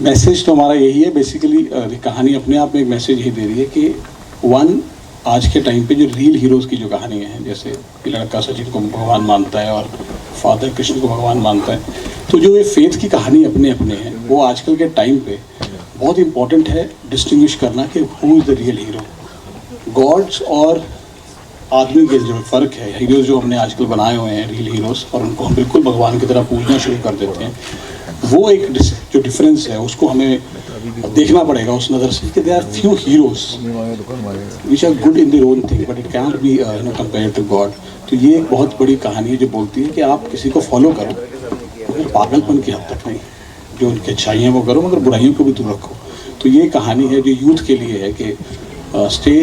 Message तो हमारा यही है बेसिकली। कहानी अपने आप में एक मैसेज यही दे रही है कि वन, आज के टाइम पे जो रियल हीरोज़ की जो कहानियाँ हैं, जैसे लड़का सचिन को भगवान मानता है और फादर कृष्ण को भगवान मानता है, तो जो ये फेथ की कहानी अपने अपने हैं, वो आजकल के टाइम पे बहुत इंपॉर्टेंट है डिस्टिंग्विश करना कि who is the real hero. Gods और आदमी के जो फ़र्क है, हीरोज़ जो हमने आजकल बनाए हुए हैं रियल हीरोज़, और उनको हम बिल्कुल भगवान की तरह पूजना शुरू कर देते हैं, वो एक जो डिफरेंस है उसको हमें देखना पड़ेगा उस नज़र से कि there are few heroes which are good in their own thing but it cannot be compare to god. तो ये एक बहुत बड़ी कहानी है जो बोलती है कि आप किसी को फॉलो करो मगर पागलपन की हद तक नहीं, जो उनकी अच्छाइयाँ वो करो मगर बुराइयों को भी दूर रखो। तो ये कहानी है जो यूथ के लिए है कि stay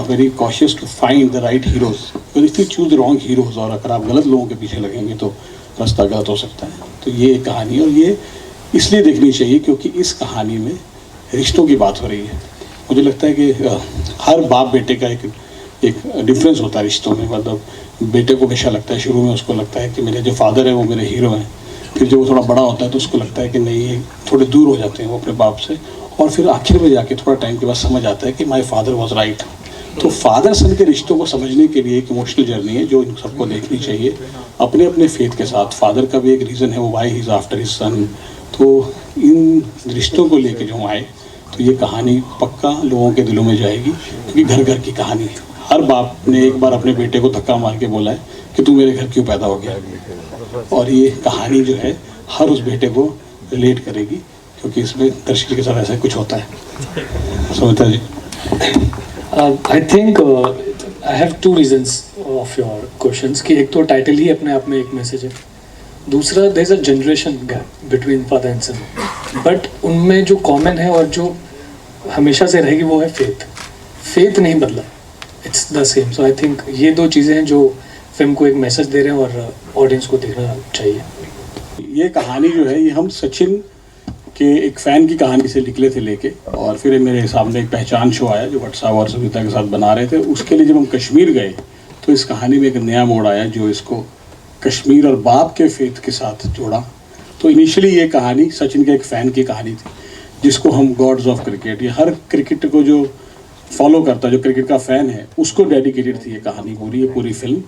very cautious to find the right heroes. If you choose the wrong heroes, और अगर आप गलत लोगों के पीछे लगेंगे तो रास्ता गलत हो सकता है। तो ये एक कहानी है और ये इसलिए देखनी चाहिए क्योंकि इस कहानी में रिश्तों की बात हो रही है। मुझे लगता है कि हर बाप बेटे का एक डिफरेंस होता है रिश्तों में। मतलब बेटे को हमेशा लगता है, शुरू में उसको लगता है कि मेरे जो फादर है वो मेरे हीरो हैं, फिर जब वो थोड़ा बड़ा होता है तो उसको लगता है कि नहीं, ये थोड़े दूर हो जाते हैं वो अपने बाप से, और फिर आखिर में जाके थोड़ा टाइम के बाद समझ आता है कि माई फादर वॉज राइट। तो फादर सन के रिश्तों को समझने के लिए एक इमोशनल जर्नी है जो इन सबको देखनी चाहिए अपने अपने फेथ के साथ। फादर का भी एक रीज़न है वो why he is after his son. तो इन रिश्तों को लेके जो आए तो ये कहानी पक्का लोगों के दिलों में जाएगी, क्योंकि घर घर की कहानी है। हर बाप ने एक बार अपने बेटे को धक्का मार के बोला है कि तू मेरे घर क्यों पैदा हो गया, और ये कहानी जो है हर उस बेटे को रिलेट करेगी क्योंकि इसमें दर्शक के साथ ऐसा कुछ होता है। सुमित्रा जी। I think I have two reasons of your questions कि एक तो टाइटल ही अपने आप में एक मैसेज है, दूसरा there is a generation gap between father and son, but उनमें जो कॉमन है और जो हमेशा से रहेगी वो है फेथ नहीं बदला, it's the same. So I think ये दो चीज़ें हैं जो फिल्म को एक मैसेज दे रहे हैं और ऑडियंस को देखना चाहिए। ये कहानी जो है ये हम सचिन के एक फ़ैन की कहानी से निकले थे लेके, और फिर मेरे सामने एक पहचान शो आया जो भट्ट साहब और सविता के साथ बना रहे थे। उसके लिए जब हम कश्मीर गए तो इस कहानी में एक नया मोड़ आया जो इसको कश्मीर और बाप के फेथ के साथ जोड़ा। तो इनिशियली ये कहानी सचिन के एक फ़ैन की कहानी थी जिसको हम गॉड्स ऑफ क्रिकेट, ये हर क्रिकेट को जो फॉलो करता है, जो क्रिकेट का फ़ैन है, उसको डेडिकेटेड थी ये कहानी पूरी फिल्म।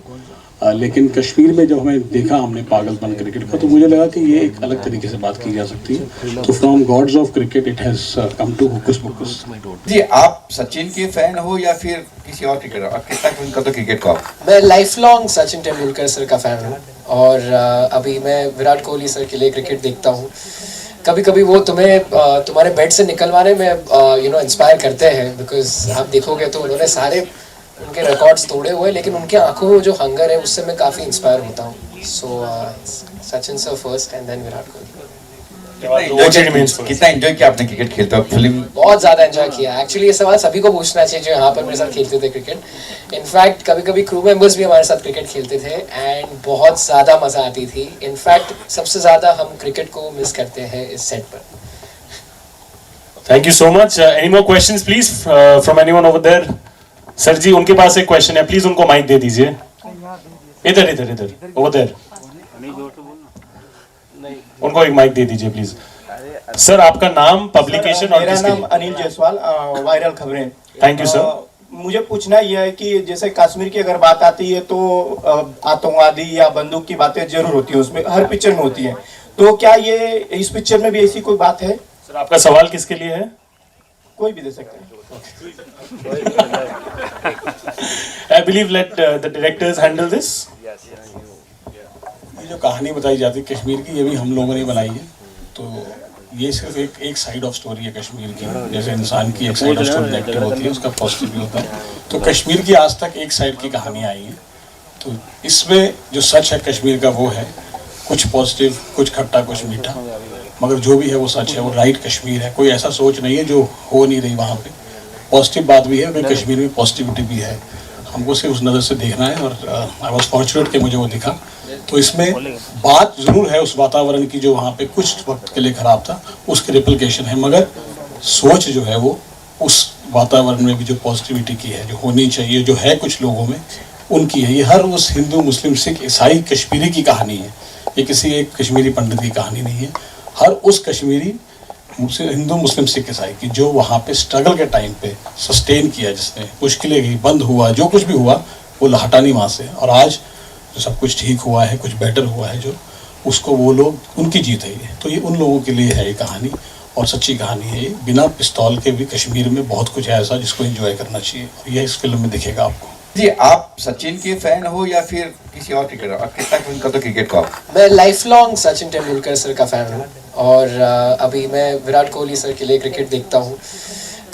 लेकिन कश्मीर में जब हमें देखा हमने पागलपन क्रिकेट का, तो मुझे लगा कि ये एक अलग तरीके से बात की जा सकती है। तो from gods of cricket it has come to Hukus Bukus. जी, आप सचिन के फैन हो या फिर किसी और क्रिकेटर? और कितना फैन करते हो क्रिकेट को आप? मैं life long Sachin Tendulkar sir का फ़ैन हूँ, और अभी मैं विराट कोहली सर के लिए क्रिकेट देखता हूँ। कभी कभी वो तुम्हारे बेड से निकलवाने में इंस्पायर करते हैं, बिकॉज आप देखोगे तो उन्होंने सारे उनके रिकॉर्ड्स तोड़े हुए, लेकिन उनके आंखों में जो हंगर है उससे मैं काफ़ी इंस्पायर होता हूँ। So Sachin sir first and then Virat Kohli. कितना एंजॉय किया आपने क्रिकेट खेलते हुए? फिल्म बहुत ज़्यादा एंजॉय किया। एक्चुअली ये सवाल सभी को पूछना चाहिए जो यहाँ पर मेरे साथ खेलते थे क्रिकेट। इनफैक्ट कभी कभी क्रू मेंबर्स भी हमारे साथ क्रिकेट खेलते थे एंड बहुत ज़्यादा मज़ा आती थी। इनफैक्ट सबसे ज़्यादा हम क्रिकेट को मिस करते हैं इस सेट पर। Thank you so much. Any more questions please from anyone over there? Sir ji, उनके पास एक क्वेश्चन है, प्लीज उनको माइक दे दीजिए। इधर इधर इधर ओवर देयर, उनको एक माइक दे दीजिए प्लीज। सर, आपका नाम, पब्लिकेशन और मेरा नाम अनिल जायसवाल, वायरल खबरें। Thank you sir. मुझे पूछना यह है कि जैसे कश्मीर की अगर बात आती है तो आतंकवादी या बंदूक की बातें जरूर होती है, उसमें हर पिक्चर में होती है। तो क्या ये इस पिक्चर में भी ऐसी कोई बात है? सर, आपका सवाल किसके लिए है? कोई भी दे सकते हैं। I believe let the directors handle this. ये जो कहानी बताई जाती है कश्मीर की, ये भी हम लोगों ने बनाई है। तो ये सिर्फ एक साइड ऑफ स्टोरी है कश्मीर की। जैसे इंसान की एक साइड ऑफ स्टोरी नेगेटिव होती है, उसका पॉजिटिव भी होता है। तो कश्मीर की आज तक एक साइड की कहानी आई है। तो इसमें जो सच है कश्मीर का वो है, कुछ पॉजिटिव, कुछ खट्टा, कुछ मीठा, मगर जो भी है वो सच है, वो राइट कश्मीर है। कोई ऐसा सोच नहीं है जो हो नहीं रही वहाँ पे। पॉजिटिव बात भी है, फिर कश्मीर में पॉजिटिविटी भी है। हमको सिर्फ उस नज़र से देखना है, और आई वॉज फॉर्चुनेट कि मुझे वो दिखा। तो इसमें बात ज़रूर है उस वातावरण की जो वहाँ पे कुछ वक्त के लिए ख़राब था, उसकी रिप्लिकेशन है, मगर सोच जो है वो उस वातावरण में भी जो पॉजिटिविटी की है, जो होनी चाहिए, जो है कुछ लोगों में, उनकी है। ये हर उस हिंदू, मुस्लिम, सिख, ईसाई कश्मीरी की कहानी है। ये किसी एक कश्मीरी पंडित की कहानी नहीं है। हर उस कश्मीरी हिंदू मुस्लिम सिख ईसाई की जो वहाँ पे स्ट्रगल के टाइम पे सस्टेन किया, जिसने मुश्किलें गई, बंद हुआ, जो कुछ भी हुआ वो हटा नहीं वहाँ से, और आज जो सब कुछ ठीक हुआ है, कुछ बेटर हुआ है, जो उसको वो लोग, उनकी जीत है ये। तो ये उन लोगों के लिए है ये कहानी, और सच्ची कहानी है ये। बिना पिस्तौल के भी कश्मीर में बहुत कुछ है ऐसा जिसको एंजॉय करना चाहिए, और यह इस फिल्म में दिखेगा आपको। जी, आप सचिन के फैन हो या फिर किसी और क्रिकेटर? और कितना उनका तो क्रिकेट का मैं life long Sachin Tendulkar sir का फ़ैन हूँ, और अभी मैं विराट कोहली सर के लिए क्रिकेट देखता हूँ।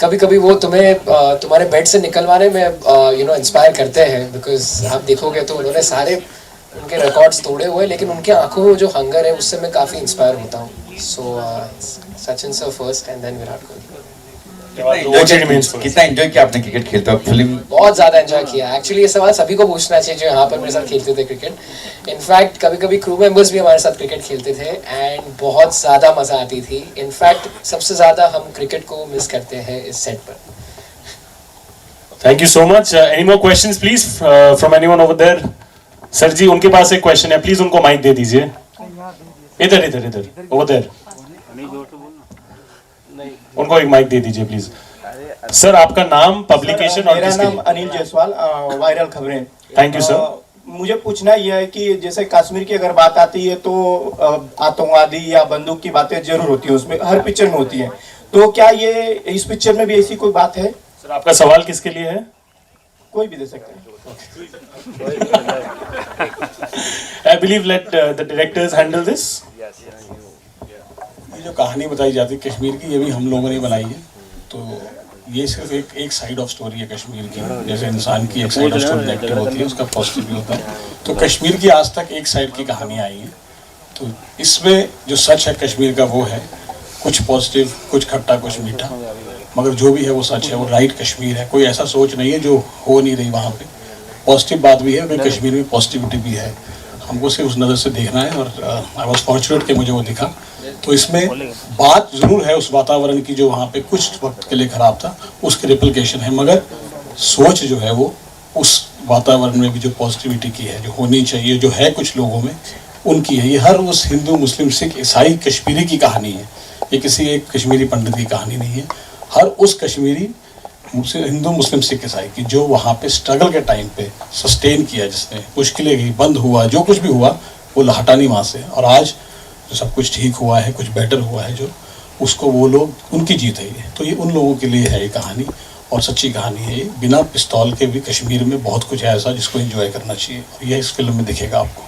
कभी कभी वो तुम्हारे बेड से निकलवाने में इंस्पायर करते हैं, बिकॉज आप देखोगे तो उन्होंने सारे उनके रिकॉर्ड्स तोड़े हुए, लेकिन उनके आंखों में जो हंगर है उससे मैं काफ़ी इंस्पायर होता हूँ। So Sachin sir first and then Virat Kohli. कितना एंजॉय किया आपने क्रिकेट खेलते वक्त? फिल्म बहुत ज़्यादा एंजॉय किया। एक्चुअली ये सवाल सभी को पूछना चाहिए जो यहाँ पर मेरे साथ खेलते थे क्रिकेट। इनफैक्ट कभी कभी क्रू मेंबर्स भी हमारे साथ क्रिकेट खेलते थे, एंड बहुत ज़्यादा मज़ा आती थी। इनफैक्ट सबसे ज़्यादा हम क्रिकेट को मिस करते हैं इस सेट पर। Thank you so much. Any more questions please from anyone over there? Sir ji, उनके पास एक क्वेश्चन है, प्लीज उनको माइक दे दीजिए। इधर इधर इधर, ओवर देयर। उनको एक माइक दे दीजिए प्लीज। सर, आपका नाम, पब्लिकेशन और मेरा नाम अनिल जायसवाल, वायरल खबरें। Thank you sir. मुझे पूछना यह है कि जैसे कश्मीर की अगर बात आती है तो आतंकवादी या बंदूक की बातें जरूर होती है, उसमें हर पिक्चर में होती है। तो क्या ये इस पिक्चर में भी ऐसी कोई बात है? सर, आपका सवाल किसके लिए है? कोई भी दे सकते हैं। I believe let the directors handle this. ये जो कहानी बताई जाती है कश्मीर की, ये भी हम लोगों ने बनाई है। तो ये सिर्फ एक साइड ऑफ स्टोरी है कश्मीर की। जैसे इंसान की एक साइड ऑफ स्टोरी नेगेटिव होती है, उसका पॉजिटिव भी होता है। तो कश्मीर की आज तक एक साइड की कहानी आई है। तो इसमें जो सच है कश्मीर का वो है, कुछ पॉजिटिव, कुछ खट्टा, कुछ मीठा, मगर जो भी है वो सच है, वो राइट कश्मीर है। कोई ऐसा सोच नहीं है जो हो नहीं रही वहाँ पे। पॉजिटिव बात भी है, कश्मीर में पॉजिटिविटी भी है। हमको सिर्फ उस नज़र से देखना है, और आई वॉज फॉर्चुनेट कि मुझे वो दिखा। तो इसमें बात ज़रूर है उस वातावरण की जो वहाँ पे कुछ वक्त के लिए ख़राब था, उसकी रिप्लिकेशन है, मगर सोच जो है वो उस वातावरण में भी जो पॉजिटिविटी की है, जो होनी चाहिए, जो है कुछ लोगों में, उनकी है। ये हर उस हिंदू, मुस्लिम, सिख, ईसाई, कश्मीरी की कहानी है। ये किसी एक कश्मीरी पंडित की कहानी नहीं है। हर उस कश्मीरी, हिंदू, मुस्लिम, सिख, ईसाई की जो वहाँ पे स्ट्रगल के टाइम पे सस्टेन किया, जिसने मुश्किलें गई, बंद हुआ, जो कुछ भी हुआ वो हटा नहीं वहाँ से, और आज जो सब कुछ ठीक हुआ है, कुछ बेटर हुआ है, जो उसको वो लोग, उनकी जीत है ये। तो ये उन लोगों के लिए है ये कहानी, और सच्ची कहानी है ये। बिना पिस्तौल के भी कश्मीर में बहुत कुछ है ऐसा जिसको एंजॉय करना चाहिए, और यह इस फिल्म में दिखेगा आपको।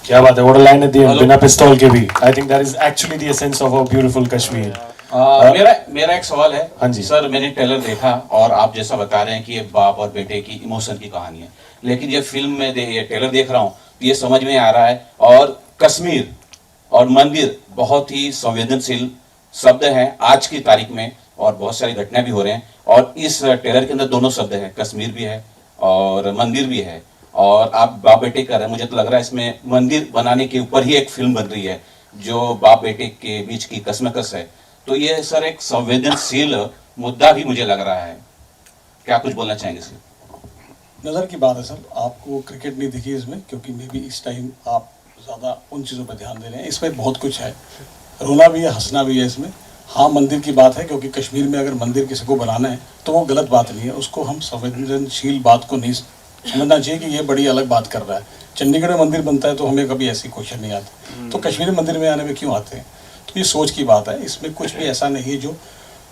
क्या बात है, what a line at the end, बिना पिस्तौल के भी। I think that is actually the essence of our beautiful Kashmir. मेरा एक सवाल है। हाँ जी सर, मैंने ट्रेलर देखा और आप जैसा बता रहे हैं कि ये बाप और बेटे की इमोशन की कहानी है, लेकिन ये फिल्म में ये ट्रेलर देख रहा हूँ तो ये समझ में आ रहा है, और कश्मीर और मंदिर बहुत ही संवेदनशील शब्द हैं आज की तारीख में, और बहुत सारी घटनाएं भी हो रहे हैं, और इस ट्रेलर के अंदर दोनों शब्द हैं, कश्मीर भी है और मंदिर भी है, और आप बाप बेटे कर रहे हैं। मुझे तो लग रहा है इसमें मंदिर बनाने के ऊपर ही एक फिल्म बन रही है, जो बाप बेटे के बीच की कश्मकश है। तो ये सर एक संवेदनशील मुद्दा भी मुझे लग रहा है, क्या कुछ बोलना चाहेंगे सर? नज़र की बात है सर। आपको क्रिकेट नहीं दिखी इसमें, क्योंकि मे बी इस टाइम आप ज़्यादा उन चीज़ों पर ध्यान दे रहे हैं। इसमें बहुत कुछ है, रोना भी है, हंसना भी है इसमें। हाँ, मंदिर की बात है, क्योंकि कश्मीर में अगर मंदिर किसी को बनाना है तो वो गलत बात नहीं है, उसको हम संवेदनशील बात को नहीं समझना चाहिए कि ये बड़ी अलग बात कर रहा है। चंडीगढ़ में मंदिर बनता है तो हमें कभी ऐसी क्वेश्चन नहीं आती, तो कश्मीर में मंदिर में आने में क्यों आते हैं? तो ये सोच की बात है, इसमें कुछ भी ऐसा नहीं है जो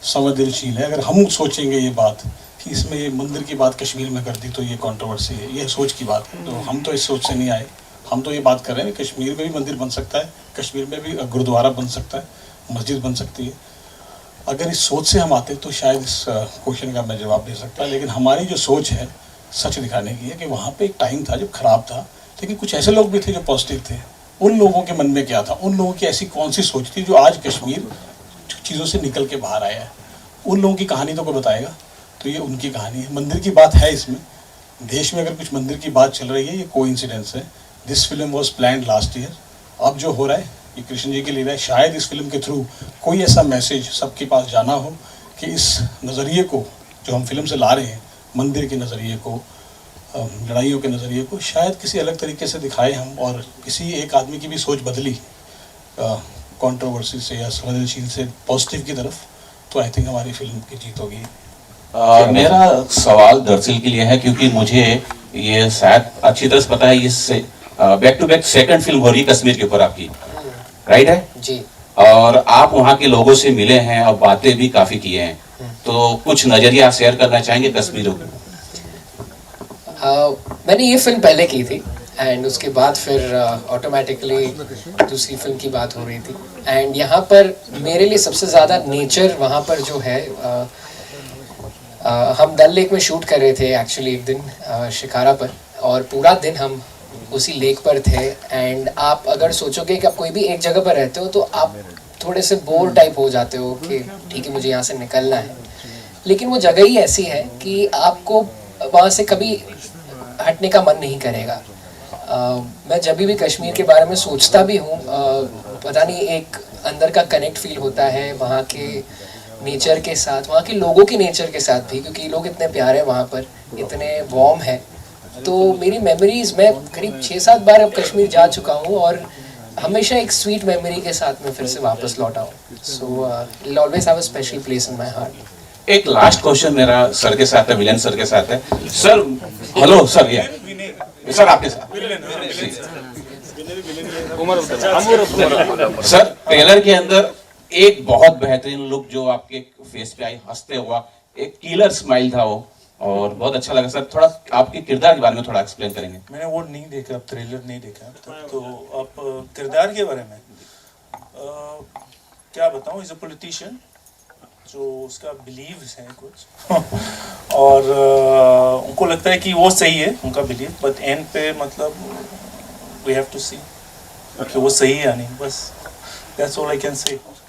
संवेदनशील है। अगर हम सोचेंगे ये बात कि इसमें ये मंदिर की बात कश्मीर में कर दी तो ये कंट्रोवर्सी है, ये सोच की बात है। तो हम तो इस सोच से नहीं आए, हम तो ये बात कर रहे हैं कश्मीर में भी मंदिर बन सकता है, कश्मीर में भी गुरुद्वारा बन सकता है, मस्जिद बन सकती है। अगर इस सोच से हम आते तो शायद इस क्वेश्चन का मैं जवाब दे सकता, लेकिन हमारी जो सोच है सच दिखाने की है कि वहाँ पे एक टाइम था जब खराब था, लेकिन कुछ ऐसे लोग भी थे जो पॉजिटिव थे। उन लोगों के मन में क्या था, उन लोगों की ऐसी कौन सी सोच थी जो आज कश्मीर चीज़ों से निकल के बाहर आया है? उन लोगों की कहानी तो कोई बताएगा, तो ये उनकी कहानी है। मंदिर की बात है इसमें, देश में अगर कुछ मंदिर की बात चल रही है, ये कोइंसिडेंस है। This film was planned last year. अब जो हो रहा है ये कृष्ण जी के लिए है। शायद इस फिल्म के थ्रू कोई ऐसा मैसेज सबके पास जाना हो कि इस नज़रिए को जो हम फिल्म से ला रहे हैं, मंदिर के नज़रिए को, लड़ाइयों के नज़रिए को, शायद किसी अलग तरीके से दिखाए हम, और किसी एक आदमी की भी सोच बदली कंट्रोवर्सी से या संवेदनशील से पॉजिटिव की तरफ, तो आई थिंक हमारी फिल्म की जीत होगी। मेरा सवाल दरअसल के लिए है क्योंकि मुझे ये शायद अच्छी तरह से पता है, ये back to back second film हो रही है कश्मीर के ऊपर आपकी, राइट है जी। और आप वहाँ के लोगों से मिले हैं और बातें भी काफी किए हैं, तो कुछ नजरिया शेयर करना चाहेंगे कश्मीर को? मैंने ये फिल्म पहले की थी एंड उसके बाद फिर ऑटोमेटिकली दूसरी फिल्म की बात हो रही थी। एंड यहाँ पर मेरे लिए सबसे ज़्यादा नेचर वहाँ पर जो है, हम डल लेक में शूट कर रहे थे एक्चुअली एक दिन शिकारा पर, और पूरा दिन हम उसी लेक पर थे। एंड आप अगर सोचोगे कि आप कोई भी एक जगह पर रहते हो तो आप थोड़े से बोर टाइप हो जाते हो कि ठीक है मुझे यहाँ से निकलना है, लेकिन वो जगह ही ऐसी है कि आपको वहाँ से कभी हटने का मन नहीं करेगा। मैं जब भी कश्मीर के बारे में सोचता भी हूँ, पता नहीं एक अंदर का कनेक्ट फील होता है वहाँ के नेचर के साथ, वहाँ के लोगों के नेचर के साथ भी, क्योंकि लोग इतने प्यारे हैं वहाँ पर, इतने वार्म है। तो मेरी मेमोरीज, मैं करीब 6-7 बार अब कश्मीर जा चुका हूँ और हमेशा एक स्वीट मेमोरी के साथ में फिर से वापस लौटा हूँ। So it always have a special place in my heart. एक लास्ट क्वेश्चन मेरा सर के साथ है, विलेन सर के साथ है। सर हेलो सर, ये सर आपके साथ सर, ट्रेलर के अंदर एक बहुत बेहतरीन लुक जो आपके फेस पे आई, हंसते हुआ एक किलर स्माइल था वो, और बहुत अच्छा लगा। सर थोड़ा आपके किरदार के बारे में थोड़ा एक्सप्लेन करेंगे? मैंने वो नहीं देखा, ट्रेलर नहीं देखा तो आप किरदार के बारे में क्या बताऊं? इज अ पॉलिटिशियन जो उसका बिलीव्स है कुछ और उनको लगता है कि वो सही है उनका बिलीव, बट एंड पे मतलब वी हैव टू सी कि वो सही है या नहीं, बस that's all I can say.